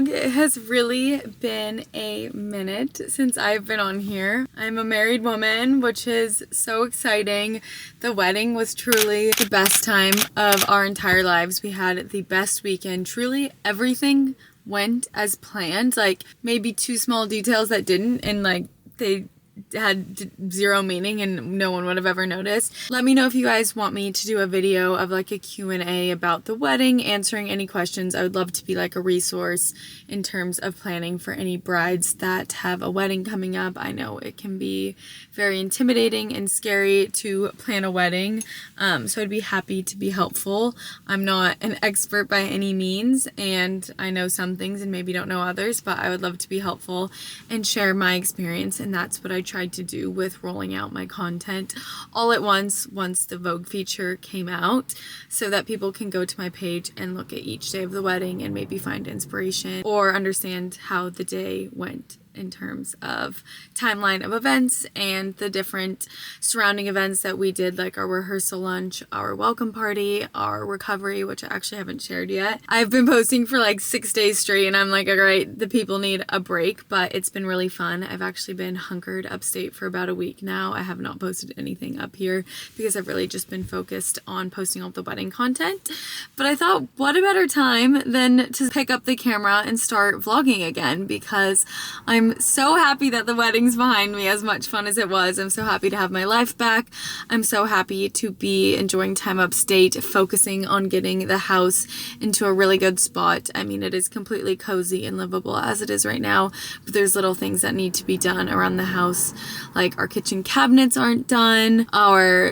vlog. It has really been a minute since I've been on here. I'm a married woman, which is so exciting. The wedding was truly the best time of our entire lives. We had the best weekend. Truly everything went as planned. Like maybe two small details that didn't, and like they had zero meaning and no one would have ever noticed. Let me know if you guys want me to do a video of like a Q&A about the wedding, answering any questions. I would love to be like a resource in terms of planning for any brides that have a wedding coming up. I know it can be very intimidating and scary to plan a wedding, so I'd be happy to be helpful. I'm not an expert by any means, and I know some things and maybe don't know others, but I would love to be helpful and share my experience, and that's what I tried to do with rolling out my content all at once the Vogue feature came out, so that people can go to my page and look at each day of the wedding and maybe find inspiration or understand how the day went in terms of timeline of events and the different surrounding events that we did, like our rehearsal lunch, our welcome party, our recovery, which I actually haven't shared yet. I've been posting for like 6 days straight and I'm like, all right, the people need a break, but it's been really fun. I've actually been hunkered upstate for about a week now. I have not posted anything up here because I've really just been focused on posting all the wedding content. But I thought, what a better time than to pick up the camera and start vlogging again, because I'm so happy that the wedding's behind me, as much fun as it was. I'm so happy to have my life back. I'm so happy to be enjoying time upstate, focusing on getting the house into a really good spot. I mean, it is completely cozy and livable as it is right now, but there's little things that need to be done around the house, like our kitchen cabinets aren't done,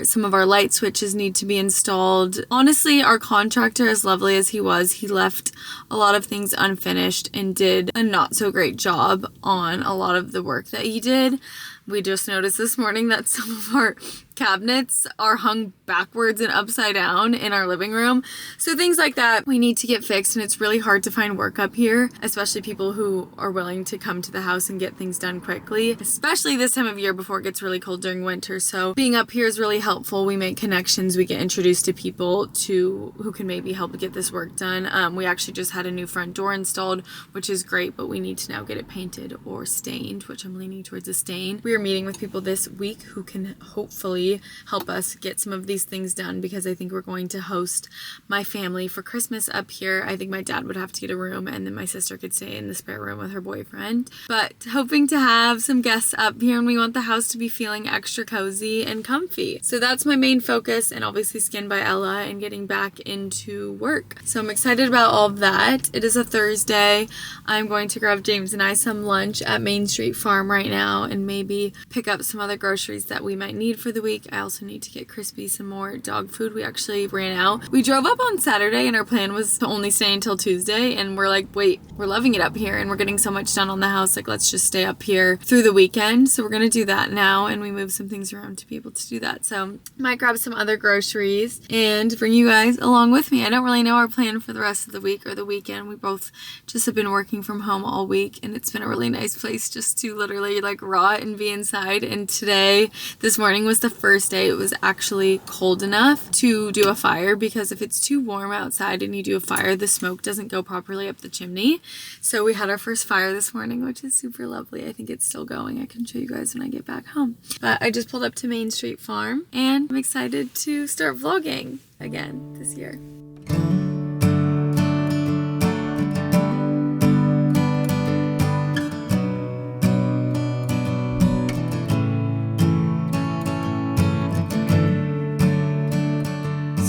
some of our light switches need to be installed. Honestly, our contractor, as lovely as he was, he left a lot of things unfinished and did a not so great job on a lot of the work that he did. We just noticed this morning that some of our cabinets are hung backwards and upside down in our living room. So things like that we need to get fixed, and it's really hard to find work up here, especially people who are willing to come to the house and get things done quickly, especially this time of year before it gets really cold during winter. So being up here is really helpful. We make connections, we get introduced to people who can maybe help get this work done. We actually just had a new front door installed, which is great, but we need to now get it painted or stained, which I'm leaning towards a stain. We are meeting with people this week who can hopefully help us get some of these things done, because I think we're going to host my family for Christmas up here. I think my dad would have to get a room, and then my sister could stay in the spare room with her boyfriend. But hoping to have some guests up here, and we want the house to be feeling extra cozy and comfy. So that's my main focus, and obviously Skin by Ella and getting back into work. So I'm excited about all of that. It is a Thursday. I'm going to grab James and I some lunch at Main Street Farm right now and maybe pick up some other groceries that we might need for the week. I also need to get Crispy some more dog food. We actually ran out. We drove up on Saturday and our plan was to only stay until Tuesday, and we're like, wait, we're loving it up here and we're getting so much done on the house, like let's just stay up here through the weekend. So we're gonna do that now, and we moved some things around to be able to do that. So might grab some other groceries and bring you guys along with me. I don't really know our plan for the rest of the week or the weekend. We both just have been working from home all week, and it's been a really nice place just to literally like rot and be inside. And this morning was the first day it was actually cold enough to do a fire, because if it's too warm outside and you do a fire, the smoke doesn't go properly up the chimney. So we had our first fire this morning, which is super lovely. I think it's still going. I can show you guys when I get back home. But I just pulled up to Main Street Farm and I'm excited to start vlogging again this year.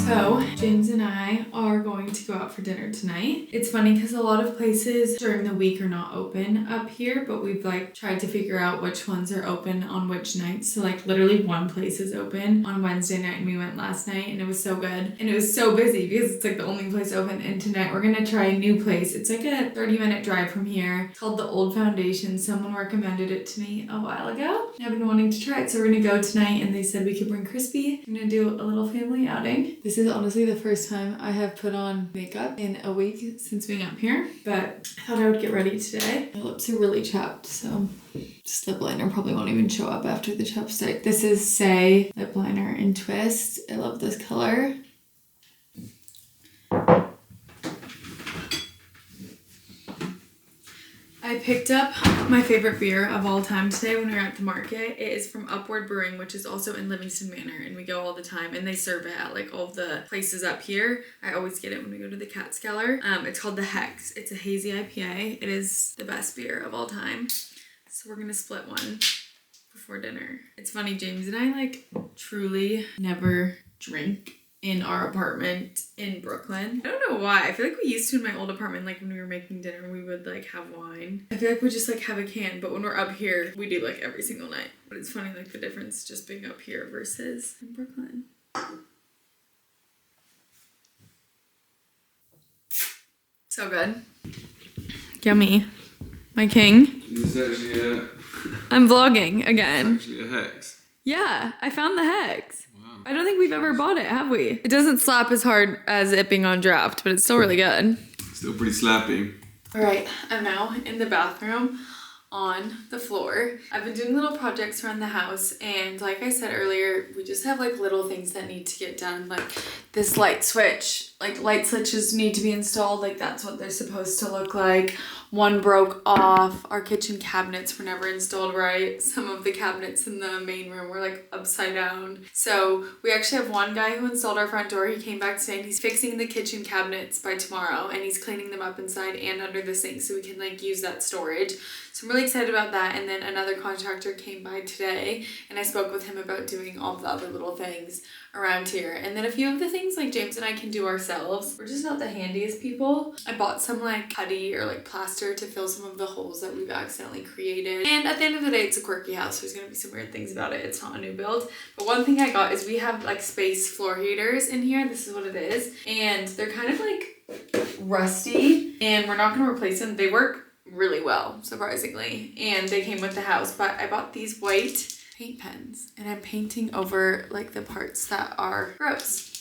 So James and I are going to go out for dinner tonight. It's funny because a lot of places during the week are not open up here, but we've like tried to figure out which ones are open on which nights. So like literally one place is open on Wednesday night, and we went last night and it was so good. And it was so busy because it's like the only place open. And tonight we're gonna try a new place. It's like a 30-minute drive from here. It's called The Old Foundation. Someone recommended it to me a while ago. I've been wanting to try it, so we're gonna go tonight, and they said we could bring Crispy. We're gonna do a little family outing. This is honestly the first time I have put on makeup in a week since being up here, but I thought I would get ready today. My lips are really chapped, so just lip liner probably won't even show up after the chapstick. This is Say lip liner in Twist. I love this color. I picked up my favorite beer of all time today when we were at the market. It is from Upward Brewing, which is also in Livingston Manor, and we go all the time, and they serve it at like all the places up here. I always get it when we go to the Catskills. It's called the Hex. It's a hazy IPA. It is the best beer of all time. So we're gonna split one before dinner. It's funny, James and I like truly never drink in our apartment in Brooklyn. I don't know why. I feel like we used to in my old apartment, like when we were making dinner, we would like have wine. I feel like we just like have a can, but when we're up here, we do like every single night. But it's funny, like the difference just being up here versus in Brooklyn. So good. Yummy. My king. This is actually I'm vlogging again. It's actually a Hex. Yeah, I found the Hex. Wow. I don't think we've ever bought it, have we? It doesn't slap as hard as it being on draft, but it's still really good. Still pretty slappy. All right, I'm now in the bathroom on the floor. I've been doing little projects around the house, and like I said earlier, we just have like little things that need to get done, like this light switch. Like light switches need to be installed, like that's what they're supposed to look like. One broke off. Our kitchen cabinets were never installed right. Some of the cabinets in the main room were like upside down. So we actually have one guy who installed our front door. He came back today and he's fixing the kitchen cabinets by tomorrow, and he's cleaning them up inside and under the sink so we can like use that storage. So I'm really excited about that. And then another contractor came by today and I spoke with him about doing all the other little things around here. And then a few of the things like James and I can do ourselves. We're just not the handiest people. I bought some like putty or like plaster to fill some of the holes that we've accidentally created. And at the end of the day, it's a quirky house. There's gonna be some weird things about it. It's not a new build. But one thing I got is we have like space floor heaters in here. This is what it is. And they're kind of like rusty, and we're not gonna replace them. They work really well, surprisingly. And they came with the house, but I bought these white paint pens and I'm painting over like the parts that are gross.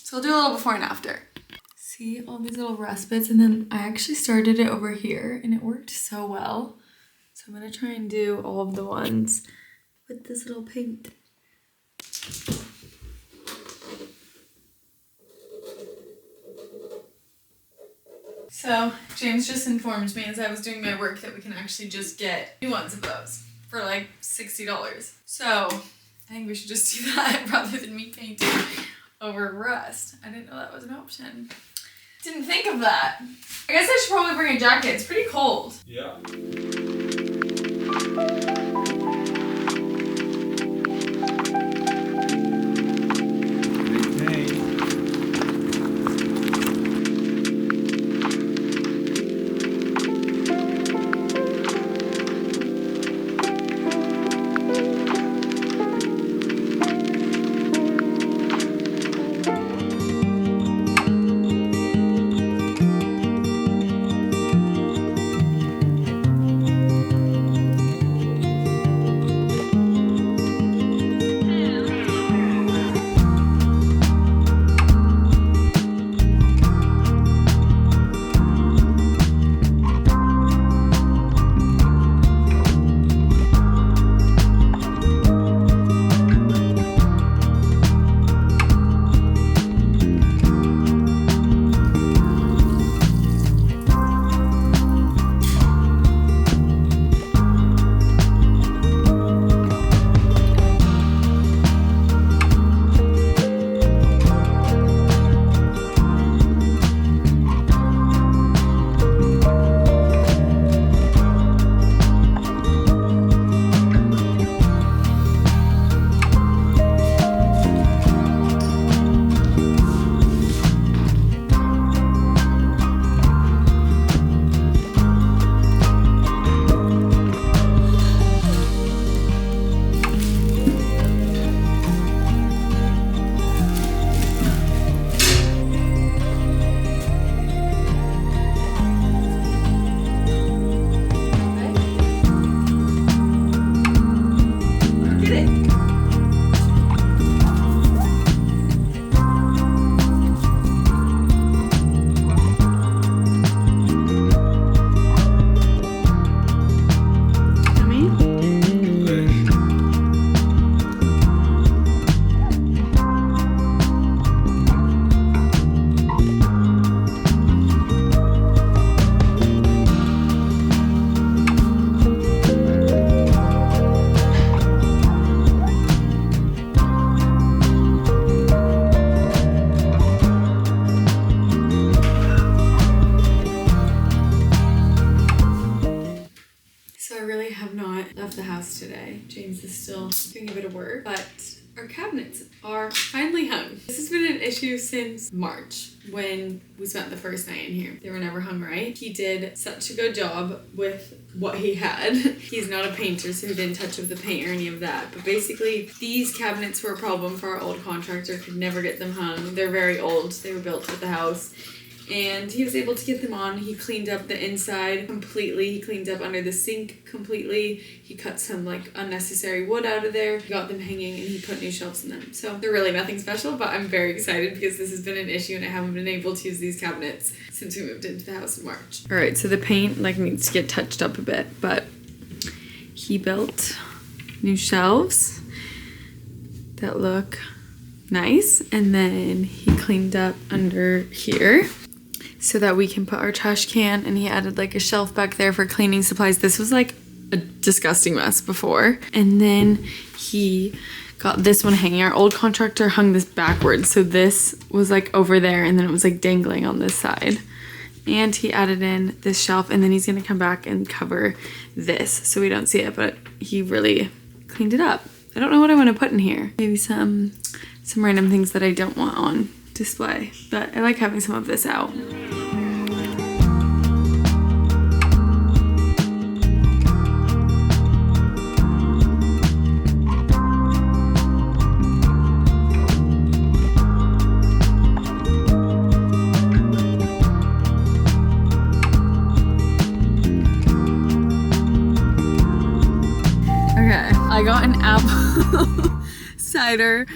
So I'll do a little before and after. See all these little rust bits, and then I actually started it over here and it worked so well. So I'm gonna try and do all of the ones with this little paint. So James just informed me as I was doing my work that we can actually just get new ones of those for like $60. So I think we should just do that rather than me painting over rust. I didn't know that was an option. Didn't think of that. I guess I should probably bring a jacket. It's pretty cold. Yeah. So I really have not left the house today. James is still doing a bit of work, but our cabinets are finally hung. This has been an issue since March when we spent the first night in here. They were never hung right. He did such a good job with what he had. He's not a painter, so he didn't touch up the paint or any of that. But basically, these cabinets were a problem for our old contractor. Could never get them hung. They're very old. They were built with the house. And he was able to get them on. He cleaned up the inside completely. He cleaned up under the sink completely. He cut some like unnecessary wood out of there. He got them hanging and he put new shelves in them. So they're really nothing special, but I'm very excited because this has been an issue and I haven't been able to use these cabinets since we moved into the house in March. All right, so the paint like needs to get touched up a bit, but he built new shelves that look nice. And then he cleaned up under here so that we can put our trash can, and he added like a shelf back there for cleaning supplies. This was like a disgusting mess before. And then he got this one hanging. Our old contractor hung this backwards, so this was like over there and then it was like dangling on this side. And he added in this shelf, and then he's gonna come back and cover this so we don't see it, but he really cleaned it up. I don't know what I want to put in here. Maybe some random things that I don't want on display, but I like having some of this out. Okay, I got an apple cider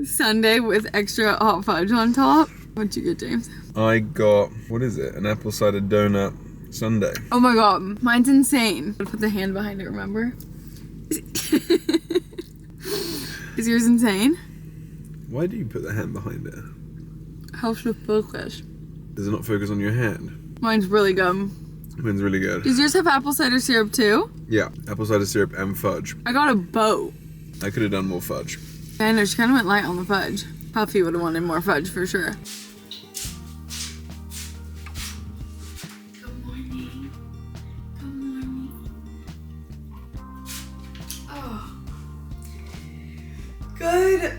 sundae with extra hot fudge on top. What'd you get, James? I got, what is it? An apple cider donut sundae. Oh my god, mine's insane. I put the hand behind it, remember? Is yours insane? Why do you put the hand behind it? Helps with focus. Does it not focus on your hand? Mine's really good. Mine's really good. Does yours have apple cider syrup too? Yeah, apple cider syrup and fudge. I got a boat. I could have done more fudge. I know, she kind of went light on the fudge. Puffy would have wanted more fudge for sure. Good morning. Good morning. Oh. Good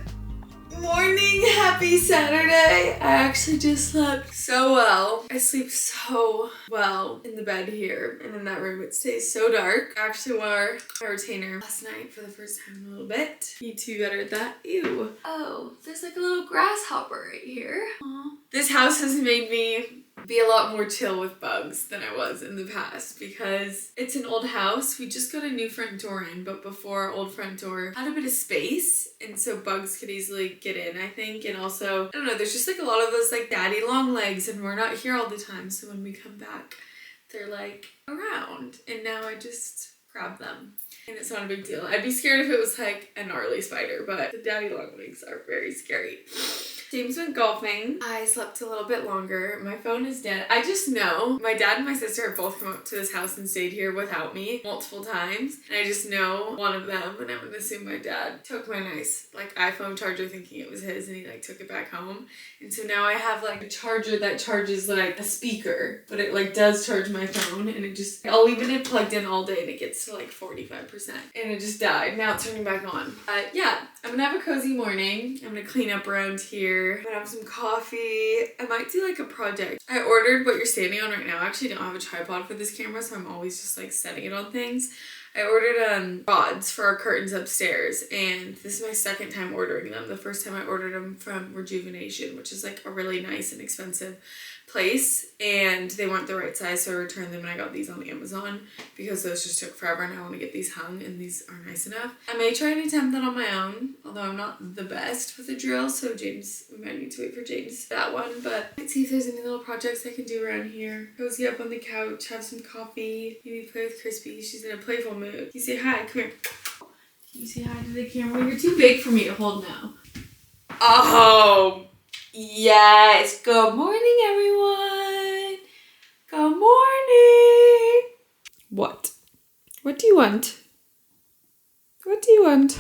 morning. Happy Saturday. I actually just slept so well. I sleep so well in the bed here, and in that room it stays so dark. I actually wore my retainer last night for the first time in a little bit. Need to be better at that. Ew. Oh, there's like a little grasshopper right here. Aww. This house has made me be a lot more chill with bugs than I was in the past because it's an old house. We just got a new front door in, but before our old front door had a bit of space, and so bugs could easily get in, I think. And also, I don't know, there's just like a lot of those like daddy long legs, and we're not here all the time, so when we come back they're like around, and now I just grab them and it's not a big deal. I'd be scared if it was like a gnarly spider, but the daddy long legs are very scary. James went golfing. I slept a little bit longer. My phone is dead. I just know my dad and my sister have both come up to this house and stayed here without me multiple times. And I just know one of them, and I'm gonna assume my dad took my nice like iPhone charger thinking it was his, and he like took it back home. And so now I have like a charger that charges like a speaker, but it like does charge my phone, and it just, I'll leave it plugged in all day and it gets to like 45%. And it just died. Now it's turning back on. Yeah, I'm gonna have a cozy morning. I'm gonna clean up around here. I'm gonna have some coffee. I might do like a project. I ordered what you're standing on right now. I actually don't have a tripod for this camera, so I'm always just like setting it on things. I ordered rods for our curtains upstairs, and this is my second time ordering them. The first time I ordered them from Rejuvenation, which is like a really nice and expensive place, and they weren't the right size, so I returned them and I got these on Amazon because those just took forever and I want to get these hung, and these are nice enough. I may try and attempt that on my own, although I'm not the best with a drill, so we might need to wait for James for that one, but let's see if there's any little projects I can do around here. Cozy up on the couch, have some coffee, maybe play with Crispy. She's in a playful mood. Can you say hi? Come here. Can you say hi to the camera? You're too big for me to hold now. Oh, yes. Good morning, everyone. Good morning. What? What do you want? What do you want?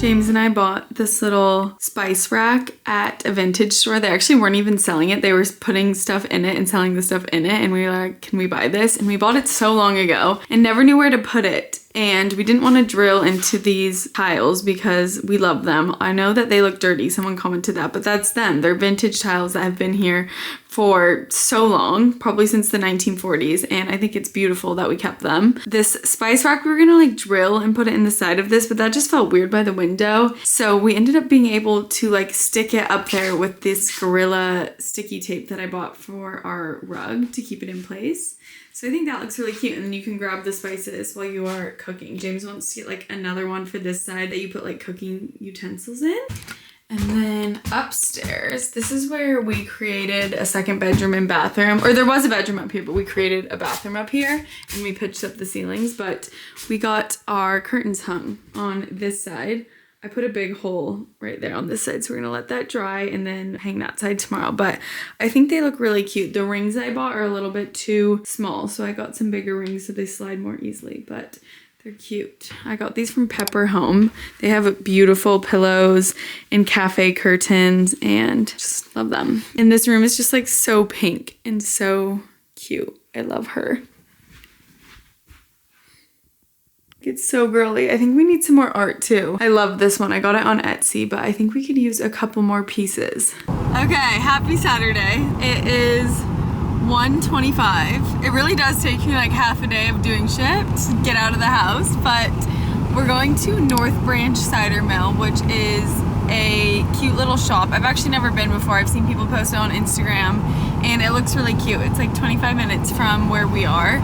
James and I bought this little spice rack at a vintage store. They actually weren't even selling it. They were putting stuff in it and selling the stuff in it. And we were like, can we buy this? And we bought it so long ago and never knew where to put it. And we didn't want to drill into these tiles because we love them. I know that they look dirty. Someone commented that, but that's them. They're vintage tiles that have been here for so long, probably since the 1940s. And I think it's beautiful that we kept them. This spice rack, we were gonna like drill and put it in the side of this, but that just felt weird by the window. So we ended up being able to like stick it up there with this Gorilla sticky tape that I bought for our rug to keep it in place. So I think that looks really cute, and then you can grab the spices while you are cooking. James wants to get like another one for this side that you put like cooking utensils in. And then upstairs, this is where we created a second bedroom and bathroom, or there was a bedroom up here, but we created a bathroom up here and we pitched up the ceilings, but we got our curtains hung on this side. I put a big hole right there on this side, so we're gonna let that dry and then hang that side tomorrow. But I think they look really cute. The rings I bought are a little bit too small, so I got some bigger rings so they slide more easily, but they're cute. I got these from Pepper Home. They have beautiful pillows and cafe curtains and just love them. And this room is just like so pink and so cute. I love her. It's so girly. I think we need some more art too. I love this one. I got it on Etsy, but I think we could use a couple more pieces. Okay, happy Saturday. It is 1:25. It really does take me like half a day of doing shit to get out of the house, but we're going to North Branch Cider Mill, which is a cute little shop. I've actually never been before. I've seen people post it on Instagram and it looks really cute. It's like 25 minutes from where we are.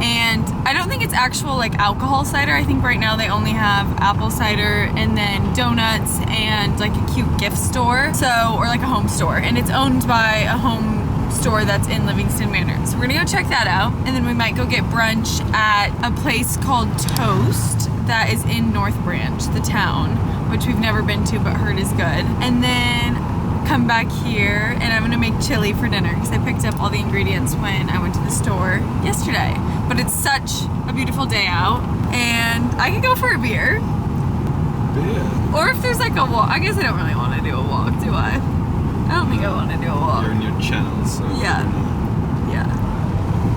And I don't think it's actual like alcohol cider. I think right now they only have apple cider and then donuts and like a cute gift store. So, or like a home store. And it's owned by a home store that's in Livingston Manor. So we're gonna go check that out. And then we might go get brunch at a place called Toast that is in North Branch, the town, which we've never been to but heard is good. And then come back here and I'm gonna make chili for dinner because I picked up all the ingredients when I went to the store yesterday. But it's such a beautiful day out and I could go for a beer. Or if there's like a walk. I guess I don't really want to do a walk, do I? I don't think I want to do a walk. You're in your channel, so... Yeah. Yeah.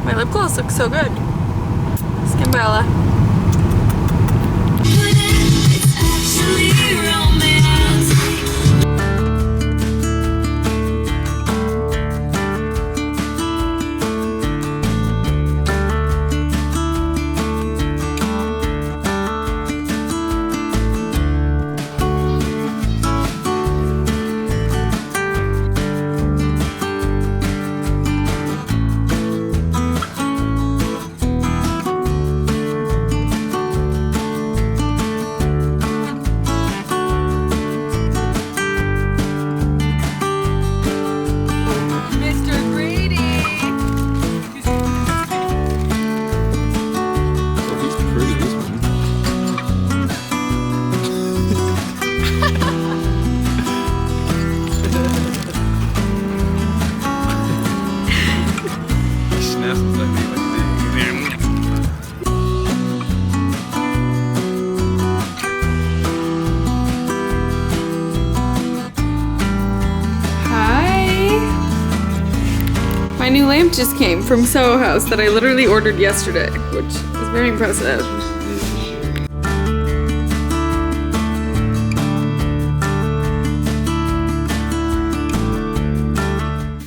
My lip gloss looks so good. Skin Bella. My new lamp just came from Soho House that I literally ordered yesterday, which is very impressive.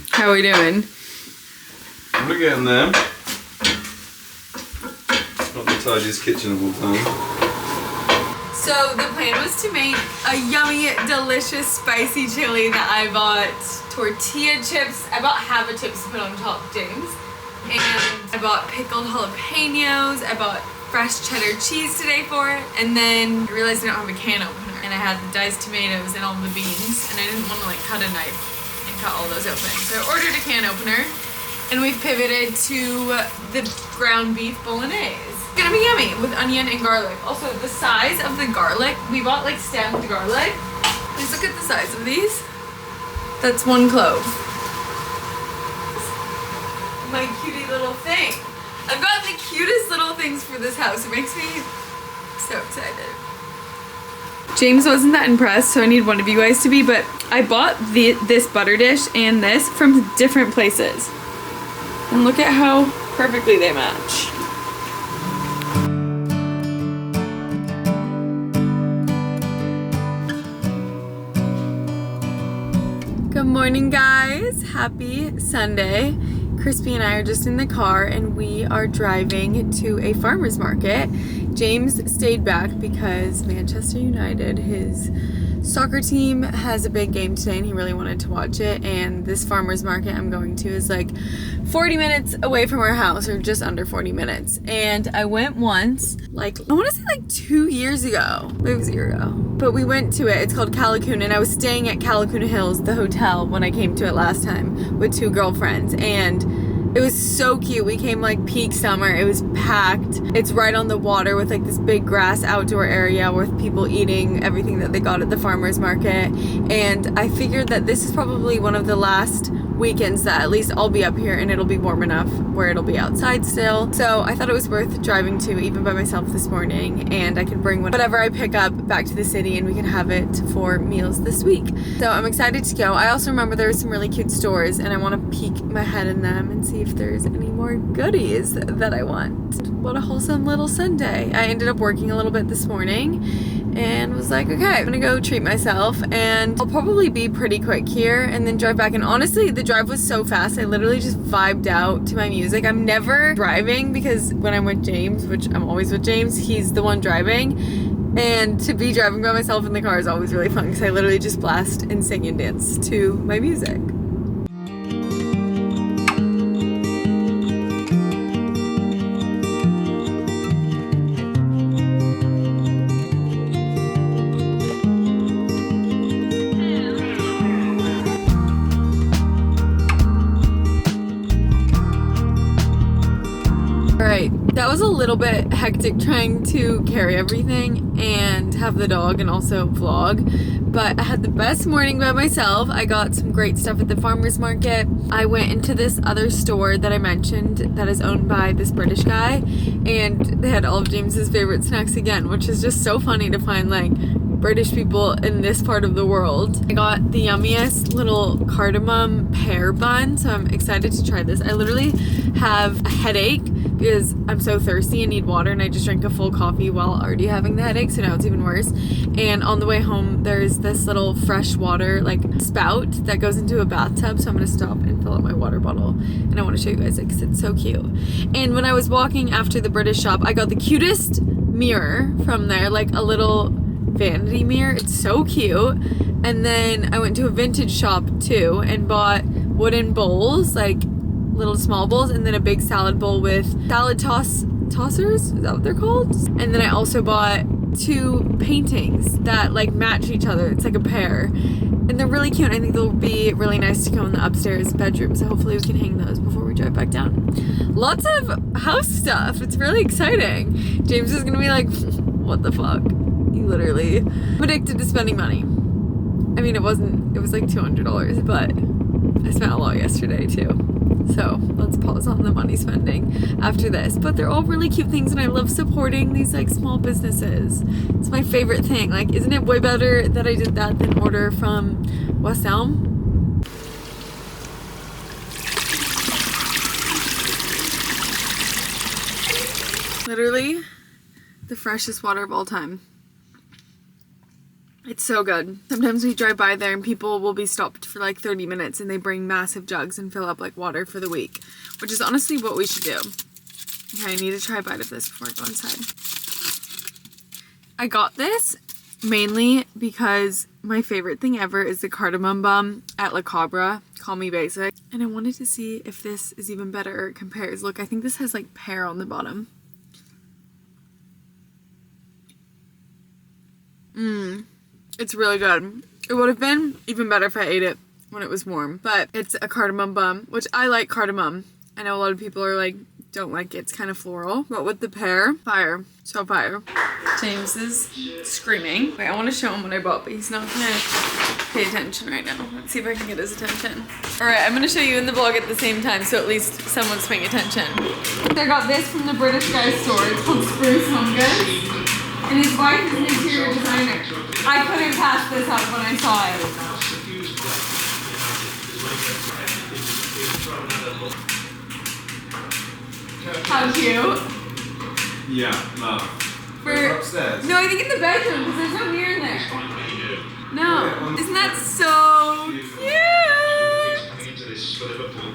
How are we doing? We're getting there. Not the tidiest kitchen of all time. So the plan was to make a yummy, delicious, spicy chili that I bought tortilla chips. I bought half a chips to put on top, James. And I bought pickled jalapenos. I bought fresh cheddar cheese today for it. And then I realized I don't have a can opener. And I had the diced tomatoes and all the beans. And I didn't want to like cut a knife and cut all those open. So I ordered a can opener. And we've pivoted to the ground beef bolognese. It's gonna be yummy with onion and garlic. Also, the size of the garlic, we bought like stemmed garlic. Just look at the size of these. That's one clove. My cutie little thing. I've got the cutest little things for this house. It makes me so excited. James wasn't that impressed, so I need one of you guys to be, but I bought this butter dish and this from different places. And look at how perfectly they match. Good morning, guys. Happy Sunday. Crispy and I are just in the car and we are driving to a farmer's market. James stayed back because Manchester United, his soccer team, has a big game today and he really wanted to watch it. And this farmer's market I'm going to is like 40 minutes away from our house, or just under 40 minutes. And I went once, like, I want to say like 2 years ago. Maybe it was a year ago. But we went to it. It's called Callicoon, and I was staying at Callicoon Hills, the hotel, when I came to it last time with 2 girlfriends. And it was so cute. We came like peak summer. It was packed. It's right on the water with like this big grass outdoor area with people eating everything that they got at the farmer's market. And I figured that this is probably one of the last weekends that at least I'll be up here and it'll be warm enough where it'll be outside still. So I thought it was worth driving to, even by myself this morning, and I can bring whatever I pick up back to the city and we can have it for meals this week. So I'm excited to go. I also remember there are some really cute stores and I want to peek my head in them and see if there's any more goodies that I want. What a wholesome little Sunday. I ended up working a little bit this morning and was like, okay, I'm gonna go treat myself, and I'll probably be pretty quick here and then drive back. And honestly, the drive was so fast, I literally just vibed out to my music. I'm never driving because when I'm with James, which I'm always with James, he's the one driving, and to be driving by myself in the car is always really fun because I literally just blast and sing and dance to my music. That was a little bit hectic trying to carry everything and have the dog and also vlog, but I had the best morning by myself. I got some great stuff at the farmer's market. I went into this other store that I mentioned that is owned by this British guy, and they had all of James's favorite snacks again, which is just so funny to find like British people in this part of the world. I got the yummiest little cardamom pear bun, so I'm excited to try this. I literally have a headache because I'm so thirsty and need water, and I just drank a full coffee while already having the headache, so now it's even worse. And on the way home, there's this little fresh water like spout that goes into a bathtub, so I'm gonna stop and fill up my water bottle, and I want to show you guys it because it's so cute. And when I was walking after the British shop, I got the cutest mirror from there, like a little vanity mirror. It's so cute. And then I went to a vintage shop too and bought wooden bowls, like little small bowls, and then a big salad bowl with salad tossers, is that what they're called? And then I also bought 2 paintings that like match each other. It's like a pair, and they're really cute. I think they'll be really nice to go in the upstairs bedroom, so hopefully we can hang those before we drive back down. Lots of house stuff. It's really exciting. James is gonna be like, what the fuck? You literally addicted to spending money. I mean, it was like $200, but I spent a lot yesterday too. So let's pause on the money spending after this. But they're all really cute things, and I love supporting these like small businesses. It's my favorite thing. Like, isn't it way better that I did that than order from West Elm? Literally the freshest water of all time. It's so good. Sometimes we drive by there and people will be stopped for like 30 minutes and they bring massive jugs and fill up like water for the week, which is honestly what we should do. Okay, I need to try a bite of this before I go inside. I got this mainly because my favorite thing ever is the cardamom bun at La Cabra. Call me basic. And I wanted to see if this is even better or it compares. Look, I think this has like pear on the bottom. It's really good. It would have been even better if I ate it when it was warm, but it's a cardamom bun, which I like cardamom. I know a lot of people are like, don't like it, it's kind of floral, but with the pear, fire, so fire. James is screaming. Wait, I want to show him what I bought, but he's not gonna pay attention right now. Let's see if I can get his attention. All right, I'm gonna show you in the vlog at the same time, so at least someone's paying attention. I got this from the British guy's store. It's called Spruce Home Goods. And his wife is an interior designer. I couldn't pass this up when I saw it. How cute. Yeah, love. For Upstairs. No, I think in the bedroom because there's no mirror in there. No. Isn't that so cute?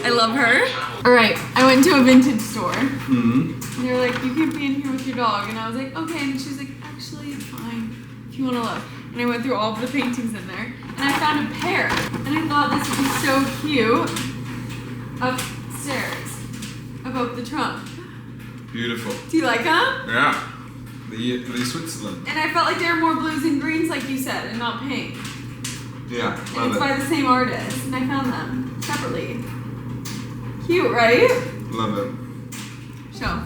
I love her. Alright, I went to a vintage store. And they're like, you can't be in here with your dog. And I was like, okay. And she's like, actually, it's fine if you want to look. And I went through all of the paintings in there. And I found a pair. And I thought this would be so cute. Upstairs. Above the trunk. Beautiful. Do you like them? Yeah. The Switzerland. And I felt like they were more blues and greens, like you said, and not pink. Yeah, And it's by the same artist, and I found them separately. Cute, right? Love it. Show.